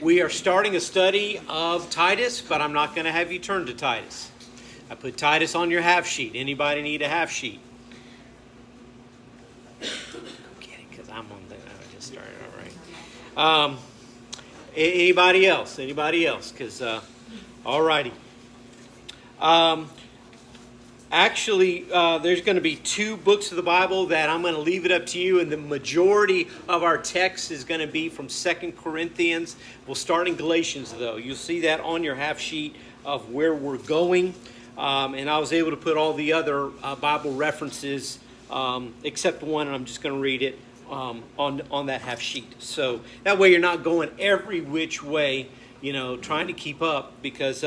We are starting a study of Titus, but I'm not going to have you turn to Titus. I put Titus on your half sheet. Anybody need a half sheet? I'm kidding, because I'm on the. I just started. All right. Anybody else? Anybody else? Because, all righty. Actually, there's going to be two books of the Bible that I'm going to leave it up to you, and the majority of our text is going to be from 2 Corinthians. We'll start in Galatians, though. You'll see that on your half sheet of where we're going, and I was able to put all the other Bible references except one, and I'm just going to read it on that half sheet. So that way you're not going every which way, trying to keep up, because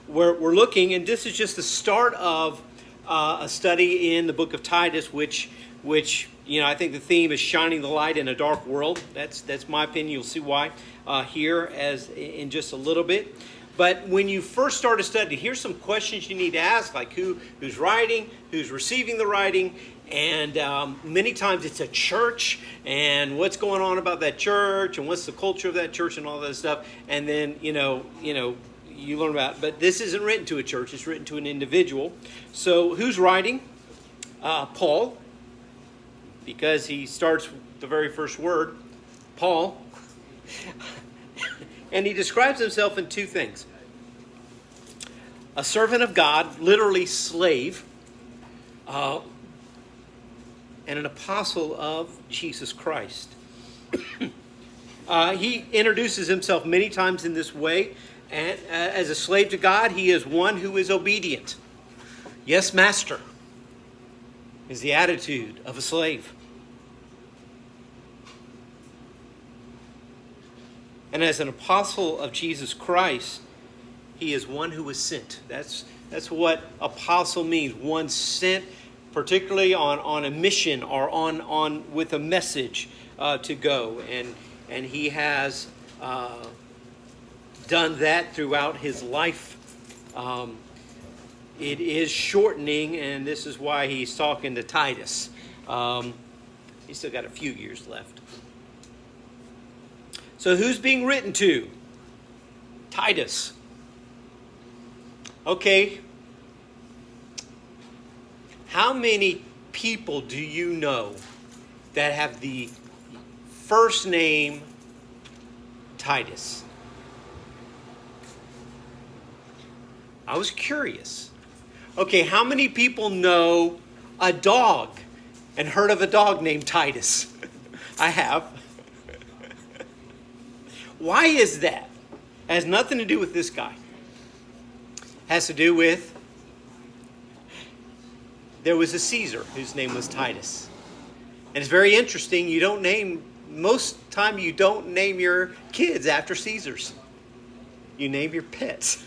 we're looking, and this is just the start of a study in the book of Titus, which I think the theme is shining the light in a dark world. That's my opinion. You'll see why here as in just a little bit. But when you first start a study, here's some questions you need to ask, like who's writing, who's receiving the writing, and many times it's a church, and what's going on about that church, and what's the culture of that church, and all that stuff. And then you learn about it. But this isn't written to a church, it's written to an individual. So who's writing? Paul, because he starts with the very first word, Paul. And he describes himself in two things. A servant of God, literally slave, and an apostle of Jesus Christ. He introduces himself many times in this way. And as a slave to God, he is one who is obedient. Yes, master, is the attitude of a slave. And as an apostle of Jesus Christ, he is one who was sent. That's what apostle means. One sent, particularly on a mission or on with a message to go. And he has done that throughout his life. It is shortening, and this is why he's talking to Titus. He's still got a few years left. So who's being written to? Titus. Okay. How many people do you know that have the first name Titus? I was curious. Okay, how many people know a dog and heard of a dog named Titus? I have. Why is that? It has nothing to do with this guy. It has to do with there was a Caesar whose name was Titus. And it's very interesting. Most time you don't name your kids after Caesars. You name your pets.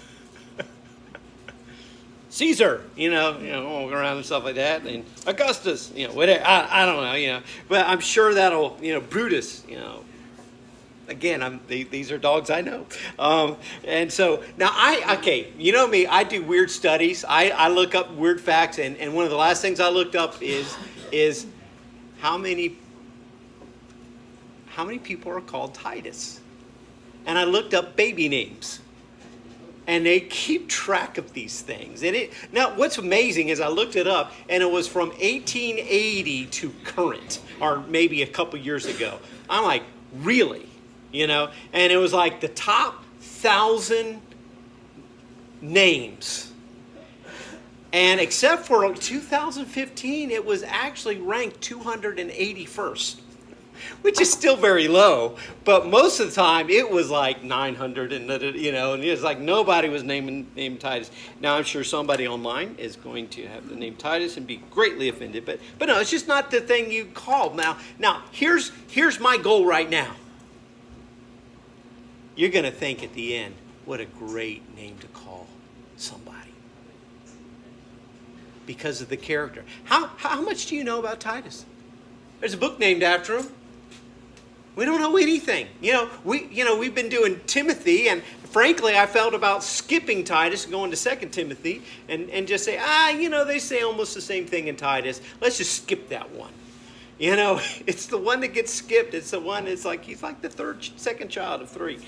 Caesar, walking around and stuff like that, and Augustus, whatever. I don't know, but I'm sure that'll, Brutus, Again, these are dogs I know, and so now you know me, I do weird studies. I look up weird facts, and one of the last things I looked up is how many people are called Titus, and I looked up baby names. And they keep track of these things. Now, what's amazing is I looked it up, and it was from 1880 to current, or maybe a couple years ago. I'm like, really? And it was like the top 1,000 names. And except for 2015, it was actually ranked 281st. Which is still very low, but most of the time it was like 900, and and it's like nobody was named Titus. Now I'm sure somebody online is going to have the name Titus and be greatly offended, but no, it's just not the thing you call. Now here's my goal right now. You're going to think at the end, what a great name to call somebody because of the character. How much do you know about Titus? There's a book named after him. We don't know anything. We've been doing Timothy, and frankly, I felt about skipping Titus and going to 2 Timothy and just say, they say almost the same thing in Titus. Let's just skip that one. You know, it's the one that gets skipped. It's the one. It's like he's like the second child of three.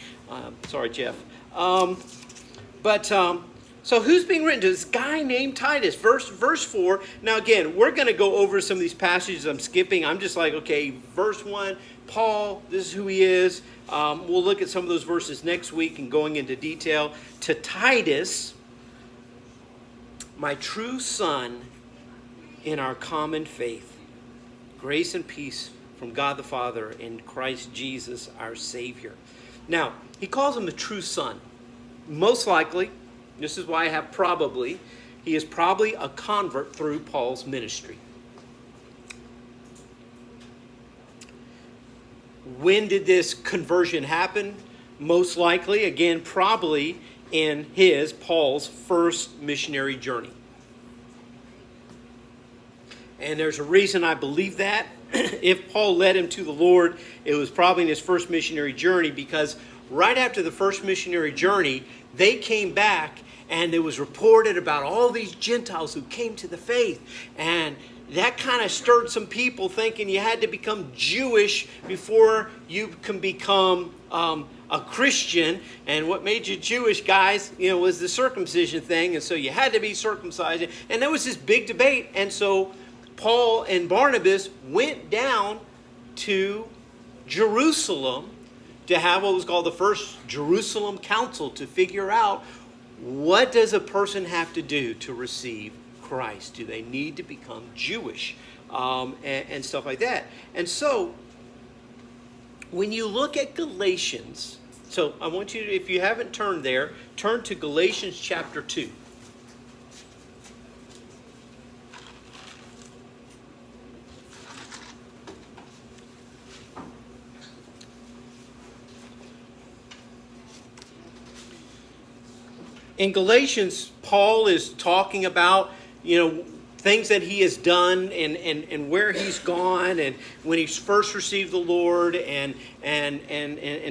Sorry, Jeff. So who's being written to? This guy named Titus. Verse 4. Now again, we're going to go over some of these passages I'm skipping. I'm just like, okay, verse 1, Paul, this is who he is. We'll look at some of those verses next week and going into detail. To Titus, my true son in our common faith, grace and peace from God the Father and Christ Jesus our Savior. Now, he calls him the true son. Most likely, this is why I have probably, he is probably a convert through Paul's ministry. When did this conversion happen? Most likely, again, probably in Paul's first missionary journey. And there's a reason I believe that. If Paul led him to the Lord, it was probably in his first missionary journey, because right after the first missionary journey, they came back and it was reported about all these Gentiles who came to the faith. And that kind of stirred some people thinking you had to become Jewish before you can become a Christian. And what made you Jewish, guys, was the circumcision thing. And so you had to be circumcised. And there was this big debate. And so Paul and Barnabas went down to Jerusalem to have what was called the first Jerusalem Council to figure out, what does a person have to do to receive Christ? Do they need to become Jewish? And stuff like that. And so, when you look at Galatians, so I want you to, if you haven't turned there, turn to Galatians chapter 2. In Galatians, Paul is talking about, things that he has done and where he's gone and when he's first received the Lord and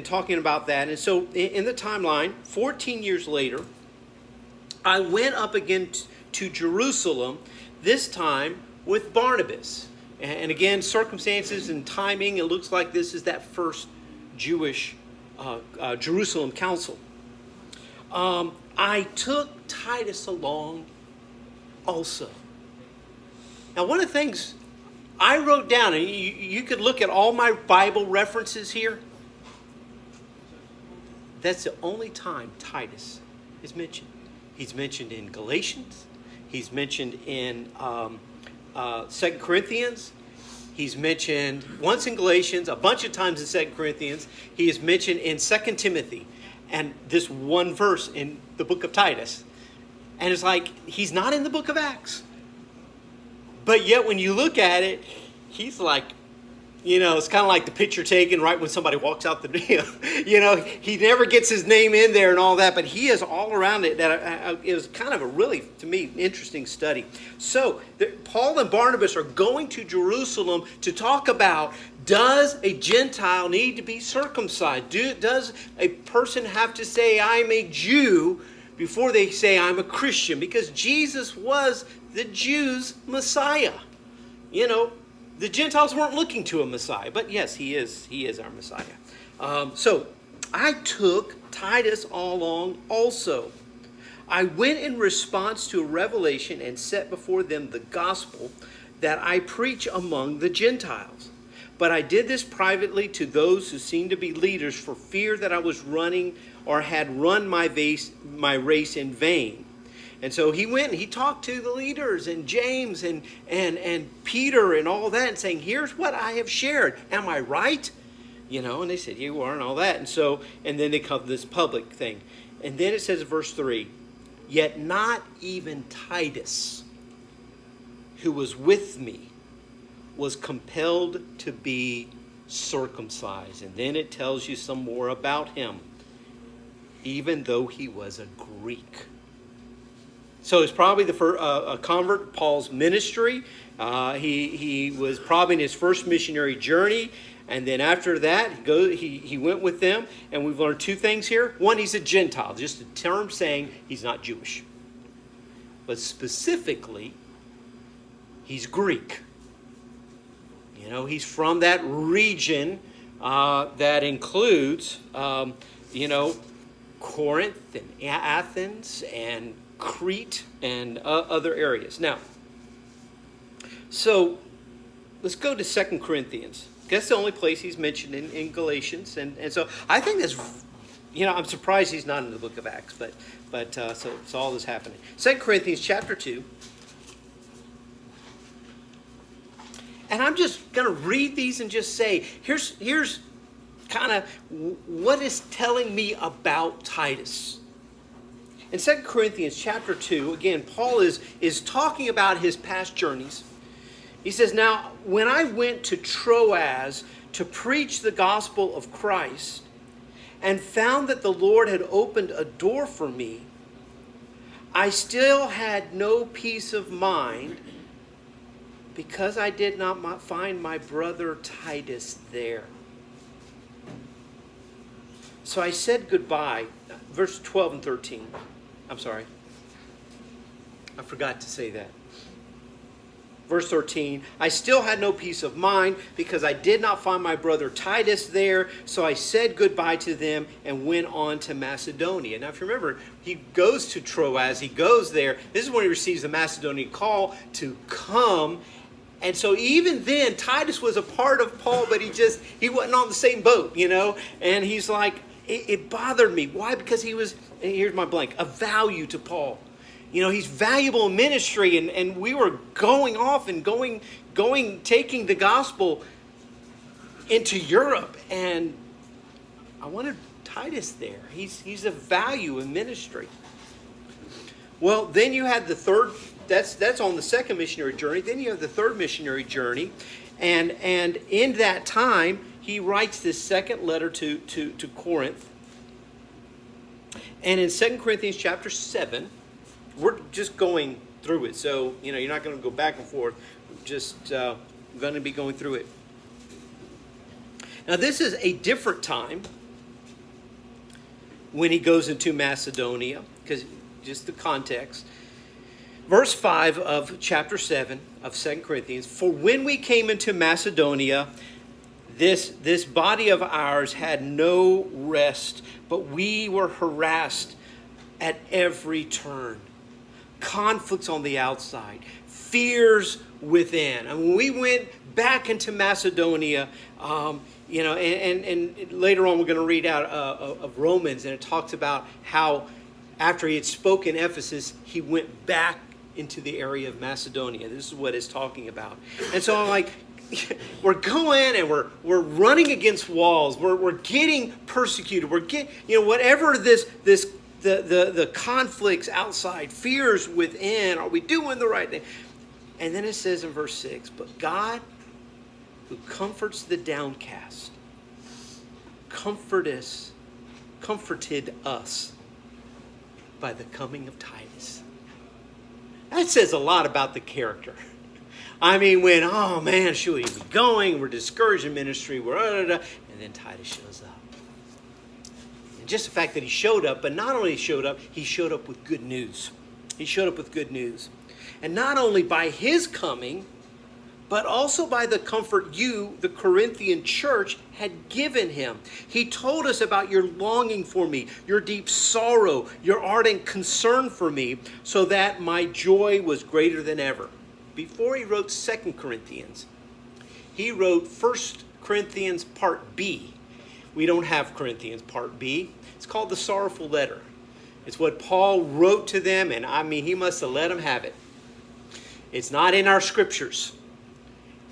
talking about that. And so in the timeline, 14 years later, I went up again to Jerusalem, this time with Barnabas. And again, circumstances and timing, it looks like this is that first Jewish Jerusalem council. I took Titus along also. Now, one of the things I wrote down, and you could look at all my Bible references here, that's the only time Titus is mentioned. He's mentioned in Galatians. He's mentioned in 2 Corinthians. He's mentioned once in Galatians, a bunch of times in 2 Corinthians. He is mentioned in 2 Timothy. And this one verse in the book of Titus. And it's like, he's not in the book of Acts. But yet when you look at it, he's like, it's kind of like the picture taken right when somebody walks out the door. He never gets his name in there and all that. But he is all around it. It was kind of a really, to me, interesting study. So Paul and Barnabas are going to Jerusalem to talk about, does a Gentile need to be circumcised? Does a person have to say, I'm a Jew, before they say, I'm a Christian? Because Jesus was the Jews' Messiah. The Gentiles weren't looking to a Messiah. But yes, he is our Messiah. So I took Titus along also. I went in response to a revelation and set before them the gospel that I preach among the Gentiles. But I did this privately to those who seemed to be leaders, for fear that I was running or had run my race in vain. And so he went and he talked to the leaders and James and Peter and all that, and saying, here's what I have shared. Am I right? And they said, you are, and all that. And then they come to this public thing. And then it says in verse 3, yet not even Titus, who was with me, was compelled to be circumcised. And then it tells you some more about him, even though he was a Greek. So it's probably a convert to Paul's ministry. He was probably in his first missionary journey. And then after that, he went with them. And we've learned two things here. One, he's a Gentile, just a term saying he's not Jewish. But specifically, he's Greek. You know, he's from that region that includes, Corinth and Athens and Crete and other areas. Now, so let's go to 2 Corinthians. That's the only place he's mentioned in Galatians. And so I think that's, I'm surprised he's not in the book of Acts, but so all this happening. 2 Corinthians chapter 2. And I'm just going to read these and just say, here's kind of what is telling me about Titus. In 2 Corinthians chapter 2, again, Paul is talking about his past journeys. He says, now, when I went to Troas to preach the gospel of Christ and found that the Lord had opened a door for me, I still had no peace of mind because I did not find my brother Titus there. So I said goodbye. Verse 12 and 13. I'm sorry. I forgot to say that. Verse 13, I still had no peace of mind because I did not find my brother Titus there. So I said goodbye to them and went on to Macedonia. Now, if you remember, he goes to Troas. He goes there. This is when he receives the Macedonian call to come. And so even then, Titus was a part of Paul, but he wasn't on the same boat, And he's like, it bothered me. Why? Because he was, here's my blank, a value to Paul. He's valuable in ministry, and we were going off and taking the gospel into Europe. And I wanted Titus there. He's a value in ministry. Well, then you had the third, that's on the second missionary journey. Then you have the third missionary journey. And in that time, he writes this second letter to Corinth. And in 2 Corinthians chapter 7, we're just going through it. So, you're not going to go back and forth. We're just going to be going through it. Now, this is a different time when he goes into Macedonia, because just the context. Verse 5 of chapter 7 of 2 Corinthians, for when we came into Macedonia, this body of ours had no rest, but we were harassed at every turn. Conflicts on the outside, fears within. And when we went back into Macedonia, and later on we're going to read out of Romans, and it talks about how after he had spoken Ephesus, he went back into the area of Macedonia. This is what it's talking about. And so I'm like, we're going and we're running against walls. We're getting persecuted. We're getting, whatever the conflicts outside, fears within. Are we doing the right thing? And then it says in verse 6, but God, who comforts the downcast, comforted us by the coming of Titus. That says a lot about the character. I mean, when, oh man, should we be going? We're discouraged in ministry. And then Titus shows up. And just the fact that he showed up, but not only showed up, he showed up with good news. He showed up with good news. And not only by his coming, but also by the comfort you, the Corinthian church, had given him. He told us about your longing for me, your deep sorrow, your ardent concern for me, so that my joy was greater than ever. Before he wrote 2 Corinthians, he wrote 1 Corinthians part B. We don't have Corinthians part B. It's called the sorrowful letter. It's what Paul wrote to them, and I mean, he must have let them have it. It's not in our scriptures.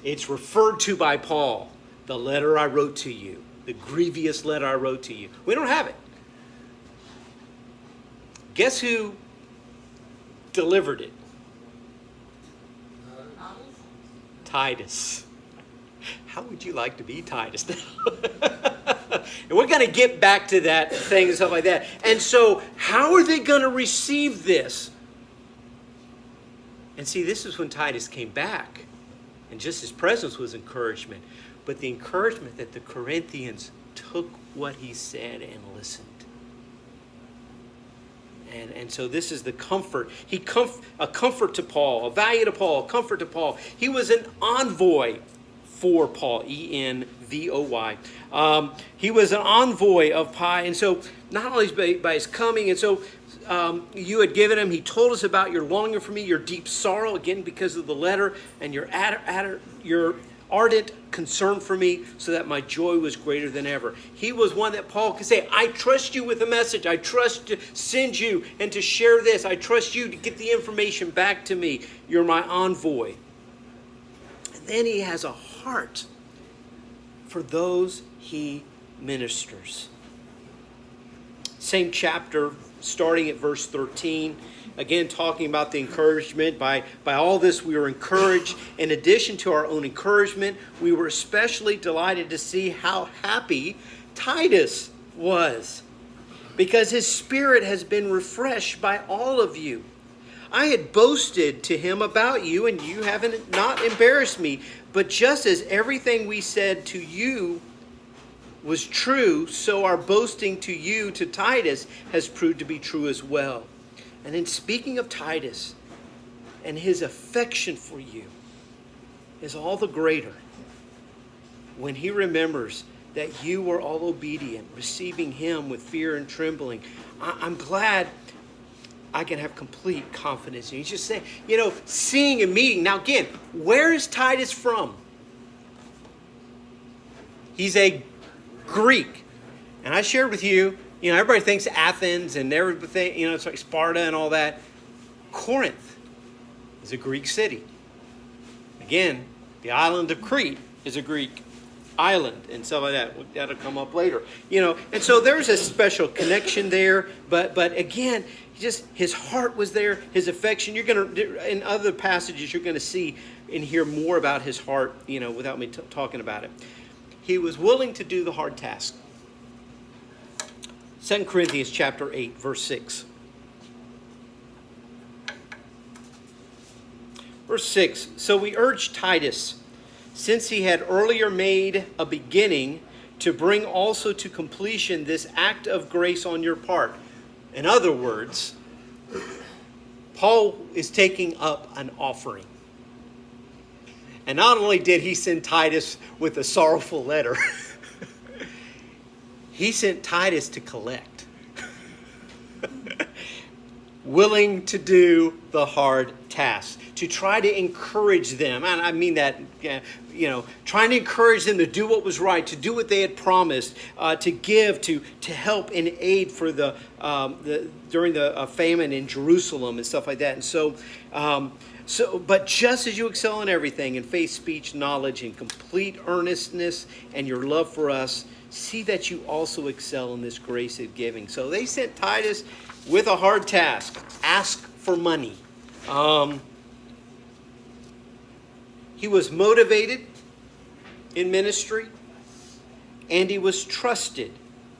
It's referred to by Paul. The letter I wrote to you. The grievous letter I wrote to you. We don't have it. Guess who delivered it? Titus. How would you like to be Titus now? And we're going to get back to that thing and stuff like that. And so how are they going to receive this? And see, this is when Titus came back. And just his presence was encouragement. But the encouragement that the Corinthians took what he said and listened. And so this is the comfort. A comfort to Paul, a value to Paul, a comfort to Paul. He was an envoy for Paul, Envoy. He was an envoy of Pi, and so not only by his coming, and so you had given him, he told us about your longing for me, your deep sorrow, again, because of the letter, and your ardent concern for me, so that my joy was greater than ever. He was one that Paul could say, I trust you with the message. I trust to send you and to share this. I trust you to get the information back to me. You're my envoy. And then he has a heart for those he ministers. Same chapter, starting at verse 13. Again, talking about the encouragement. By all this, we were encouraged. In addition to our own encouragement, we were especially delighted to see how happy Titus was, because his spirit has been refreshed by all of you. I had boasted to him about you, and you haven't not embarrassed me. But just as everything we said to you was true, so our boasting to you, to Titus, has proved to be true as well. And in speaking of Titus, and his affection for you is all the greater when he remembers that you were all obedient, receiving him with fear and trembling. I'm glad I can have complete confidence in you. He's just saying, seeing and meeting. Now again, where is Titus from? He's a Greek. And I shared with you, everybody thinks Athens and everything, it's like Sparta and all that. Corinth is a Greek city. Again, the island of Crete is a Greek island and stuff like that. That'll come up later. And so there's a special connection there. But again, just his heart was there, his affection. You're going to, in other passages, you're going to see and hear more about his heart, without me talking about it. He was willing to do the hard task. 2 Corinthians chapter 8, verse 6. Verse 6, so we urge Titus, since he had earlier made a beginning, to bring also to completion this act of grace on your part. In other words, Paul is taking up an offering. And not only did he send Titus with a sorrowful letter, he sent Titus to collect. Willing to do the hard task. To try to encourage them. And I mean that, trying to encourage them to do what was right. To do what they had promised. To give, to help and aid for during the famine in Jerusalem and stuff like that. And but just as you excel in everything, in faith, speech, knowledge, and complete earnestness, and your love for us, see that you also excel in this grace of giving. So they sent Titus with a hard task. Ask for money. He was motivated in ministry, and he was trusted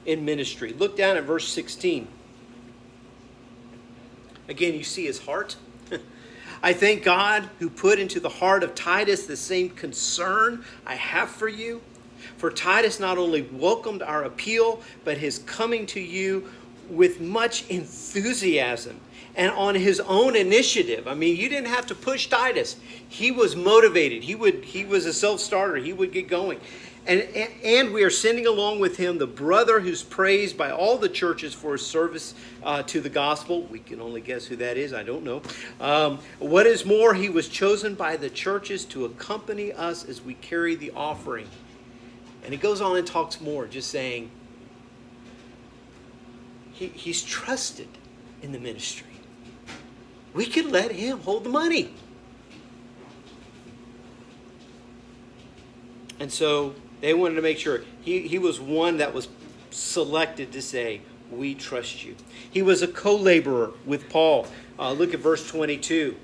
in ministry. Look down at verse 16. Again, you see his heart. I thank God who put into the heart of Titus the same concern I have for you. For Titus not only welcomed our appeal, but his coming to you with much enthusiasm and on his own initiative. I mean, you didn't have to push Titus. He was motivated. He was a self-starter. He would get going. And we are sending along with him the brother who's praised by all the churches for his service to the gospel. We can only guess who that is. I don't know. What is more, he was chosen by the churches to accompany us as we carry the offering. And he goes on and talks more, just saying he's trusted in the ministry. We can let him hold the money. And so they wanted to make sure he was one that was selected to say, we trust you. He was a co-laborer with Paul. Look at verse 22.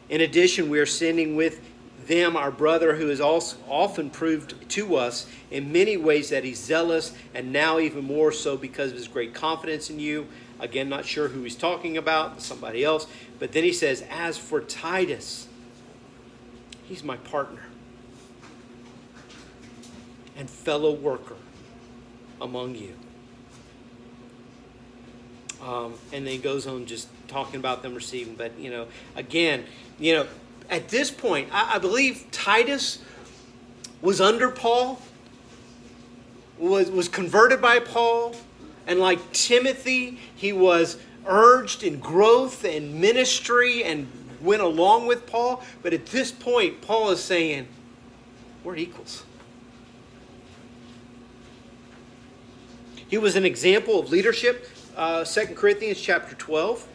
In addition, we are sending with them our brother who has also often proved to us in many ways that he's zealous, and now even more so because of his great confidence in you. Again, not sure who he's talking about, somebody else. But then he says, as for Titus, he's my partner and fellow worker among you. And then he goes on just talking about them receiving. But, again, at this point, I believe Titus was under Paul, was converted by Paul, and like Timothy, he was urged in growth and ministry and went along with Paul. But at this point, Paul is saying, we're equals. He was an example of leadership. 2 Corinthians chapter 12.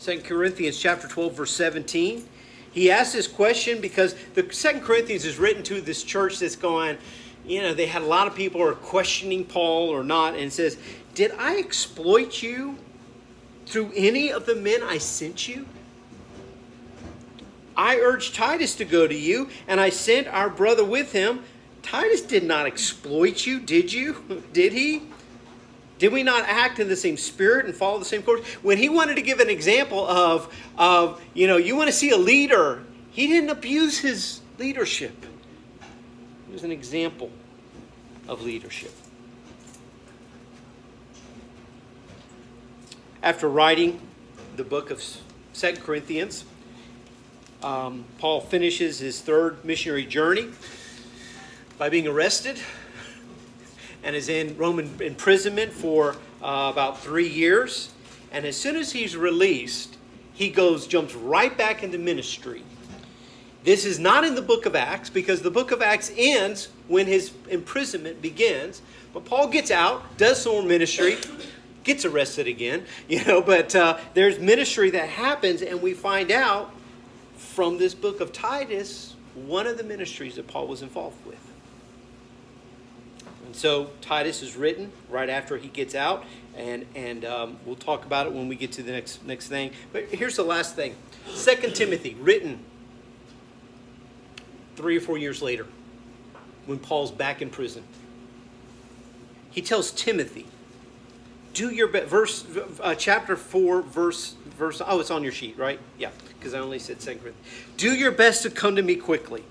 2 Corinthians chapter 12, verse 17. He asked this question because the 2 Corinthians is written to this church that's going, they had a lot of people who are questioning Paul or not. And it says, did I exploit you through any of the men I sent you? I urged Titus to go to you, and I sent our brother with him. Titus did not exploit you, did you? Did he? Did we not act in the same spirit and follow the same course? When he wanted to give an example of you want to see a leader, he didn't abuse his leadership. He was an example of leadership. After writing the book of 2 Corinthians, Paul finishes his third missionary journey by being arrested and is in Roman imprisonment for about 3 years. And as soon as he's released, he jumps right back into ministry. This is not in the book of Acts because the book of Acts ends when his imprisonment begins. But Paul gets out, does some more ministry, gets arrested again, but there's ministry that happens, and we find out from this book of Titus one of the ministries that Paul was involved with. And so Titus is written right after he gets out, and we'll talk about it when we get to the next thing. But here's the last thing. 2 Timothy, written 3 or 4 years later, when Paul's back in prison. He tells Timothy, do your best. Chapter 4, verse. Oh, it's on your sheet, right? Yeah, because I only said 2 Corinthians. Do your best to come to me quickly.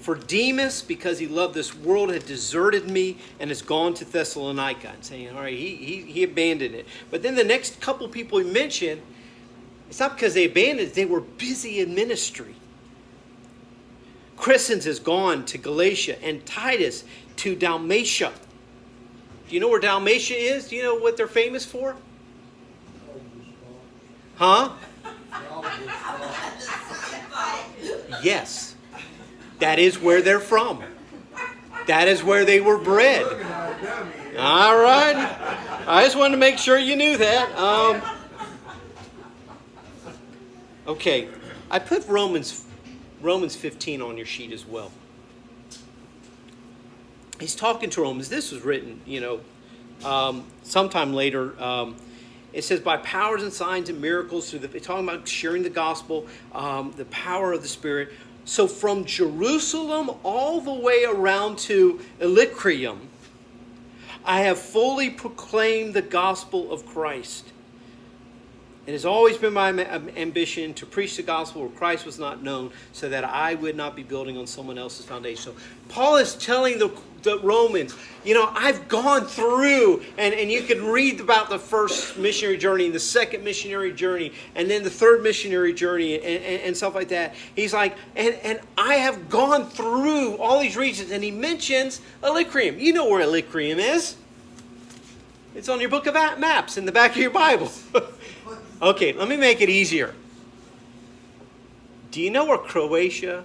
For Demas, because he loved this world, had deserted me and has gone to Thessalonica. And saying, all right, he abandoned it. But then the next couple people he mentioned, it's not because they abandoned it, they were busy in ministry. Crescens has gone to Galatia and Titus to Dalmatia. Do you know where Dalmatia is? Do you know what they're famous for? Huh? Yes. That is where they're from. That is where they were bred. All right. I just wanted to make sure you knew that. Okay. I put Romans 15 on your sheet as well. He's talking to Romans. This was written, sometime later. It says, by powers and signs and miracles, talking about sharing the gospel, the power of the Spirit. So from Jerusalem all the way around to Illyricum, I have fully proclaimed the gospel of Christ. It has always been my ambition to preach the gospel where Christ was not known, so that I would not be building on someone else's foundation. So Paul is telling the Romans, I've gone through, and you can read about the first missionary journey and the second missionary journey, and then the third missionary journey, and stuff like that. He's like, and I have gone through all these regions, and he mentions Illyricum. You know where Illyricum is. It's on your book of maps in the back of your Bible. Okay, let me make it easier. Do you know where Croatia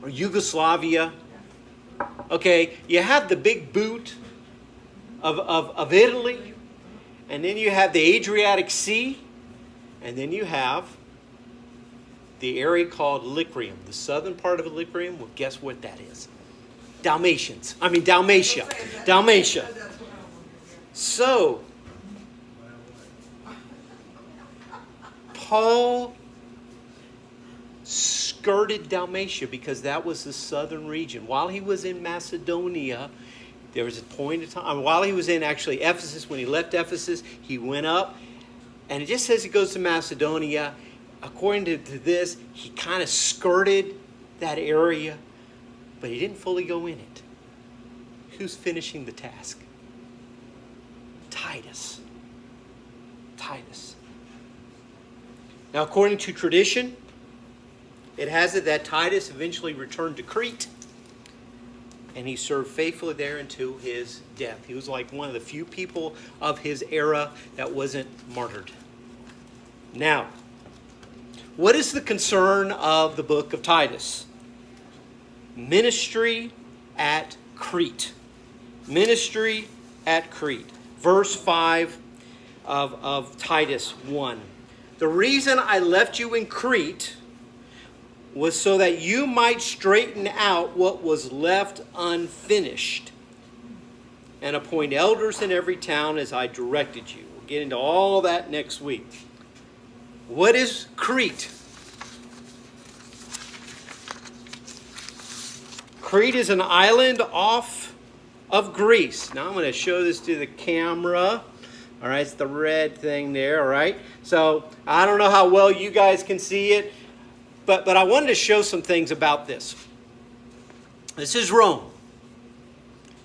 or Yugoslavia? Okay, you have the big boot of Italy, and then you have the Adriatic Sea, and then you have the area called Illyricum, the southern part of Illyricum. Well, guess what that is? Dalmatia. So, Paul skirted Dalmatia because that was the southern region. While he was in Macedonia, there was a point of time, while he was in actually Ephesus, when he left Ephesus, he went up, and it just says he goes to Macedonia. According to this, he kind of skirted that area, but he didn't fully go in it. Who's finishing the task? Titus. Now, according to tradition, it has it that Titus eventually returned to Crete, and he served faithfully there until his death. He was like one of the few people of his era that wasn't martyred. Now, what is the concern of the book of Titus? Ministry at Crete. Ministry at Crete. Verse 5 of Titus 1. The reason I left you in Crete was so that you might straighten out what was left unfinished and appoint elders in every town as I directed you. We'll get into all that next week. What is Crete? Crete is an island off of Greece. Now I'm going to show this to the camera. All right, it's the red thing there, all right? So I don't know how well you guys can see it, but I wanted to show some things about this. This is Rome.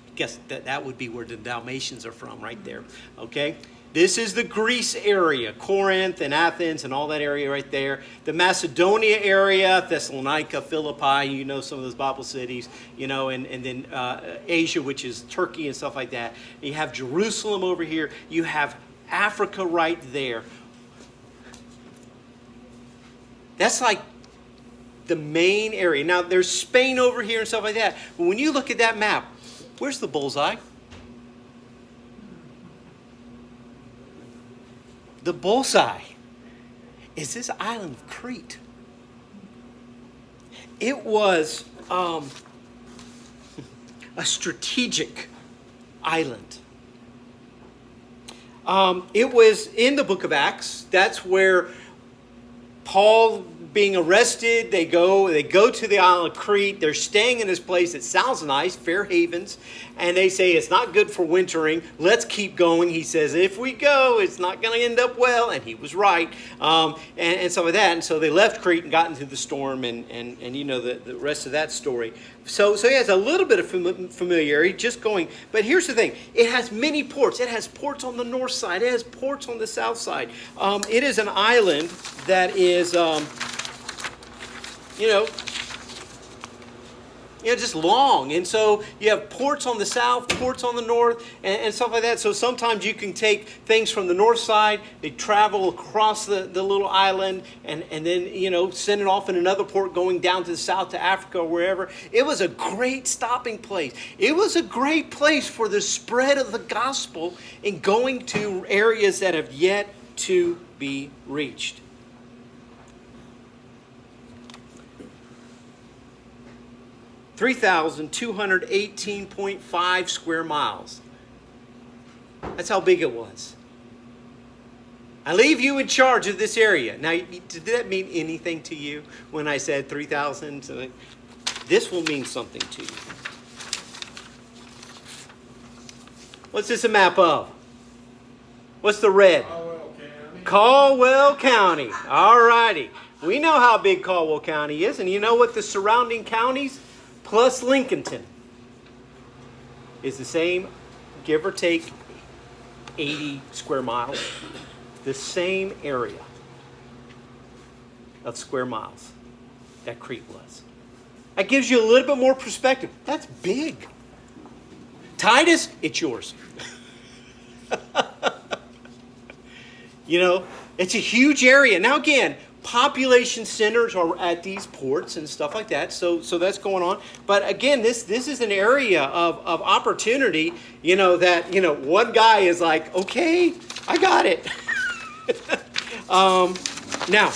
I guess that would be where the Dalmatians are from, right there, okay? This is the Greece area, Corinth and Athens and all that area right there. The Macedonia area, Thessalonica, Philippi, you know some of those Bible cities, you know, and then Asia, which is Turkey and stuff like that. You have Jerusalem over here. You have Africa right there. That's like the main area. Now, there's Spain over here and stuff like that. But when you look at that map, where's the bullseye? The bullseye is this island of Crete. It was a strategic island. It was in the book of Acts. That's where Paul being arrested, they go to the island of Crete. They're staying in this place that sounds nice, Fair Havens, and they say it's not good for wintering. Let's keep going. He says, if we go, it's not going to end up well, and he was right, and some of that. And so they left Crete and got into the storm, and you know the rest of that story. So he has a little bit of familiarity, just going. But here's the thing: it has many ports. It has ports on the north side. It has ports on the south side. It is an island that is. Just long. And so you have ports on the south, ports on the north, and stuff like that. So sometimes you can take things from the north side, they travel across the little island, and then, send it off in another port going down to the south to Africa or wherever. It was a great stopping place. It was a great place for the spread of the gospel in going to areas that have yet to be reached. 3,218.5 square miles. That's how big it was. I leave you in charge of this area. Now, did that mean anything to you when I said 3,000? This will mean something to you. What's this a map of? What's the red? Caldwell County. All righty. We know how big Caldwell County is, and you know what the surrounding counties plus Lincolnton is the same, give or take 80 square miles. The same area of square miles that Crete was. That gives you a little bit more perspective. That's big. Titus, it's yours. It's a huge area. Now again, population centers are at these ports and stuff like that. So that's going on. But again, this is an area of opportunity, that, one guy is like, okay, I got it. Now,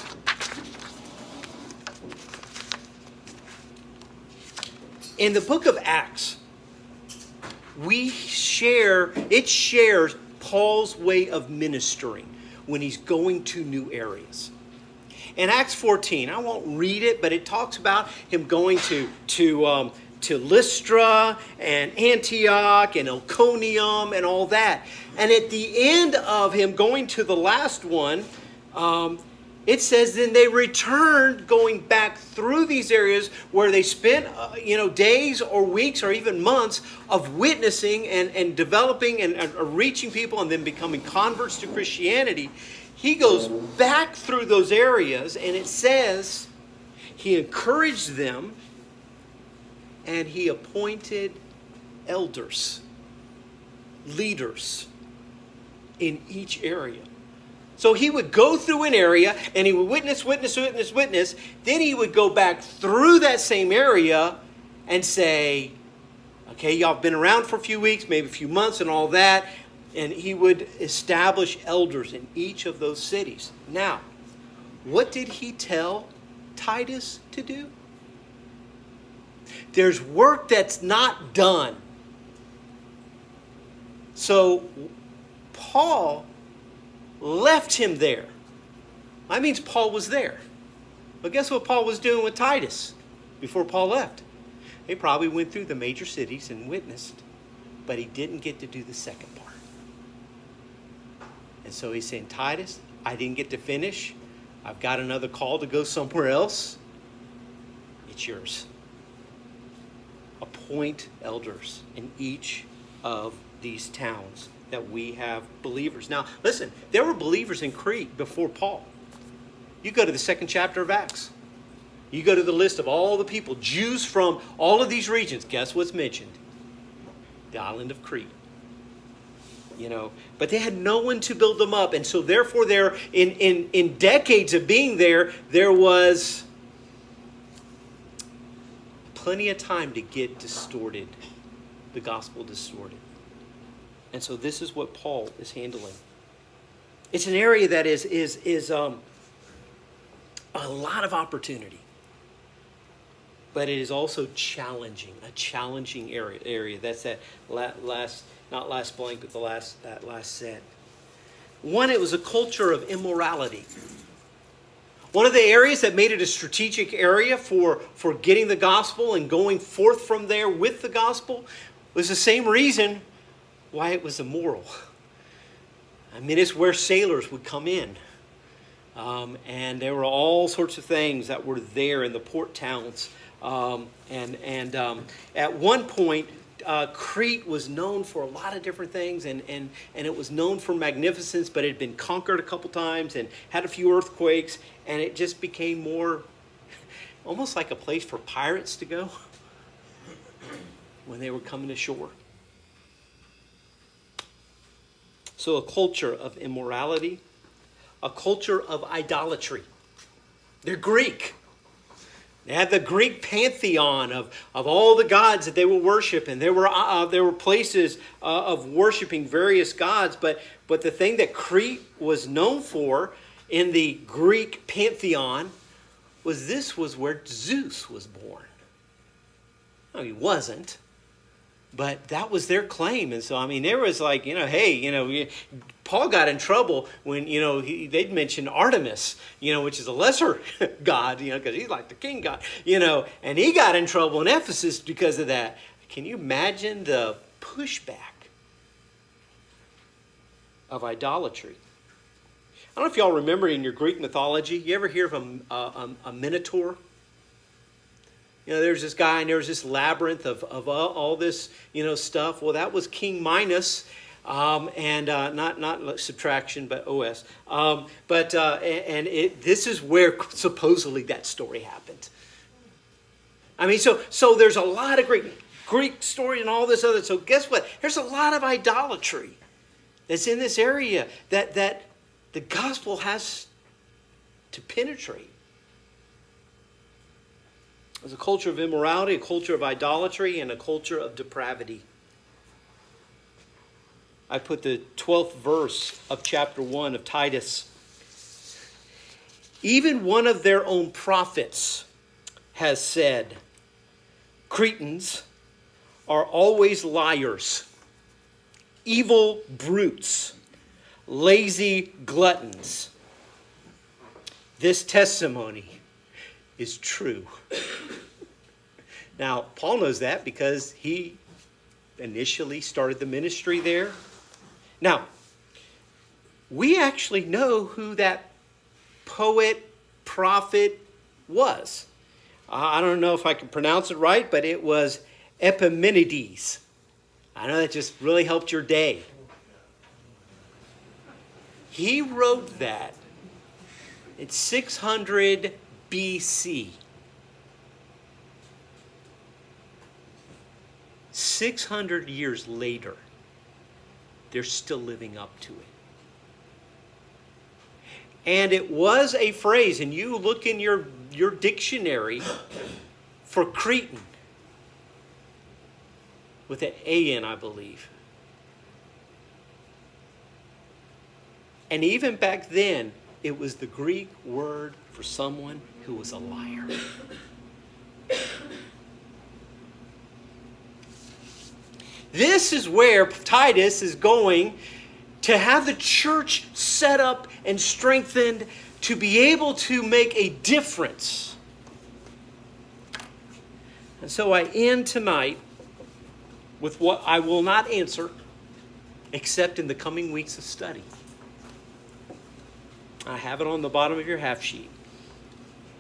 in the book of Acts, it shares Paul's way of ministering when he's going to new areas. In Acts 14, I won't read it, but it talks about him going to Lystra and Antioch and Iconium and all that. And at the end of him going to the last one, it says then they returned going back through these areas where they spent days or weeks or even months of witnessing and developing and reaching people and then becoming converts to Christianity. He goes back through those areas, and it says He encouraged them, and he appointed elders, leaders in each area. So he would go through an area and he would witness. Then he would go back through that same area and say, okay, y'all have been around for a few weeks, maybe a few months and all that. And he would establish elders in each of those cities. Now, what did he tell Titus to do? There's work that's not done. So Paul left him there. That means Paul was there. But guess what Paul was doing with Titus before Paul left? He probably went through the major cities and witnessed, but he didn't get to do the second part. And so he's saying, Titus, I didn't get to finish. I've got another call to go somewhere else. It's yours. Appoint elders in each of these towns that we have believers. Now, listen, there were believers in Crete before Paul. You go to the second chapter of Acts. You go to the list of all the people, Jews from all of these regions. Guess what's mentioned? The island of Crete. But they had no one to build them up. And so therefore there, in decades of being there was plenty of time to get distorted, the gospel distorted. And so this is what Paul is handling. It's an area that is a lot of opportunity. But it is also challenging, a challenging area. That's that last, not last blank, but that last set. One, it was a culture of immorality. One of the areas that made it a strategic area for getting the gospel and going forth from there with the gospel was the same reason why it was immoral. I mean, it's where sailors would come in. And there were all sorts of things that were there in the port towns. At one point, Crete was known for a lot of different things, and it was known for magnificence, but it had been conquered a couple times and had a few earthquakes, and it just became more almost like a place for pirates to go when they were coming ashore. So a culture of immorality, a culture of idolatry. They're Greek. They had the Greek pantheon of all the gods that they would worship, and there were places of worshiping various gods. But the thing that Crete was known for in the Greek pantheon was this was where Zeus was born. No, he wasn't. But that was their claim. And so, I mean, there was like, Paul got in trouble when, they'd mention Artemis, which is a lesser god, because he's like the king god, and he got in trouble in Ephesus because of that. Can you imagine the pushback of idolatry? I don't know if y'all remember in your Greek mythology, you ever hear of a minotaur? There's this guy and there was this labyrinth of all this, stuff. Well, that was King Minos, and not subtraction, but OS. This is where supposedly that story happened. I mean, so there's a lot of Greek story and all this other. So guess what? There's a lot of idolatry that's in this area that the gospel has to penetrate. There's a culture of immorality, a culture of idolatry, and a culture of depravity. I put the 12th verse of chapter 1 of Titus. Even one of their own prophets has said, Cretans are always liars, evil brutes, lazy gluttons. This testimony is true. Now, Paul knows that because he initially started the ministry there. Now, we actually know who that poet, prophet was. I don't know if I can pronounce it right, but it was Epimenides. I know that just really helped your day. He wrote that in 600 BC. 600 years later, they're still living up to it. And it was a phrase, and you look in your dictionary for Cretan, with an A-N, I believe. And even back then, it was the Greek word for someone who was a liar. This is where Titus is going to have the church set up and strengthened to be able to make a difference. And so I end tonight with what I will not answer except in the coming weeks of study. I have it on the bottom of your half sheet.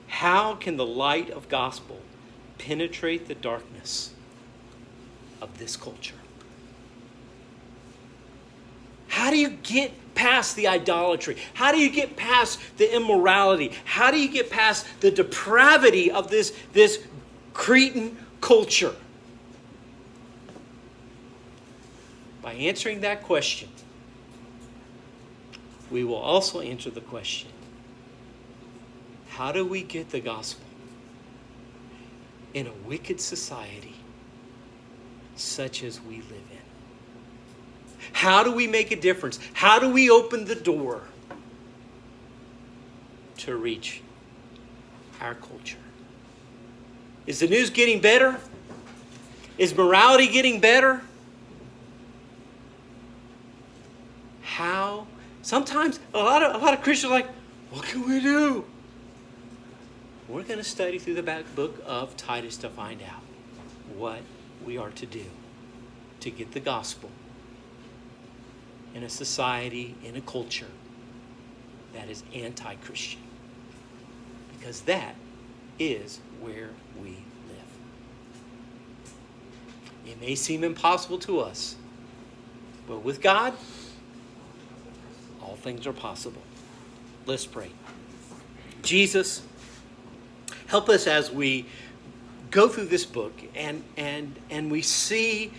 How can the light of gospel penetrate the darkness of this culture? How do you get past the idolatry? How do you get past the immorality? How do you get past the depravity of this Cretan culture? By answering that question, we will also answer the question, how do we get the gospel in a wicked society such as we live in? How do we make a difference? How do we open the door to reach our culture? Is the news getting better? Is morality getting better? How? Sometimes a lot of Christians are like, what can we do? We're going to study through the back book of Titus to find out what we are to do to get the gospel in a society, in a culture that is anti-Christian. Because that is where we live. It may seem impossible to us, but with God, all things are possible. Let's pray. Jesus, help us as we go through this book and we see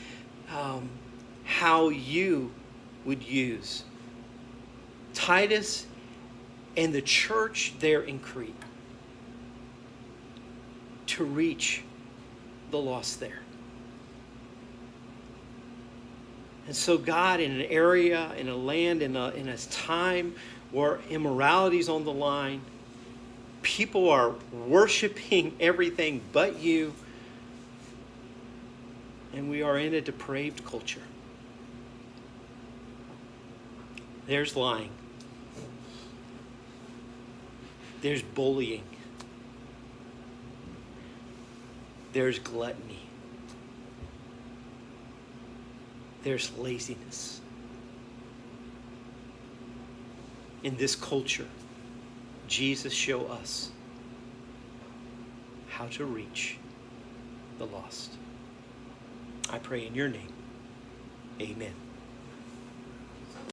how you would use Titus and the church there in Crete to reach the lost there. And so God, in an area, in a land, in a time where immorality is on the line, people are worshiping everything but you, and we are in a depraved culture. There's lying. There's bullying. There's gluttony. There's laziness. In this culture, Jesus showed us how to reach the lost. I pray in your name. Amen.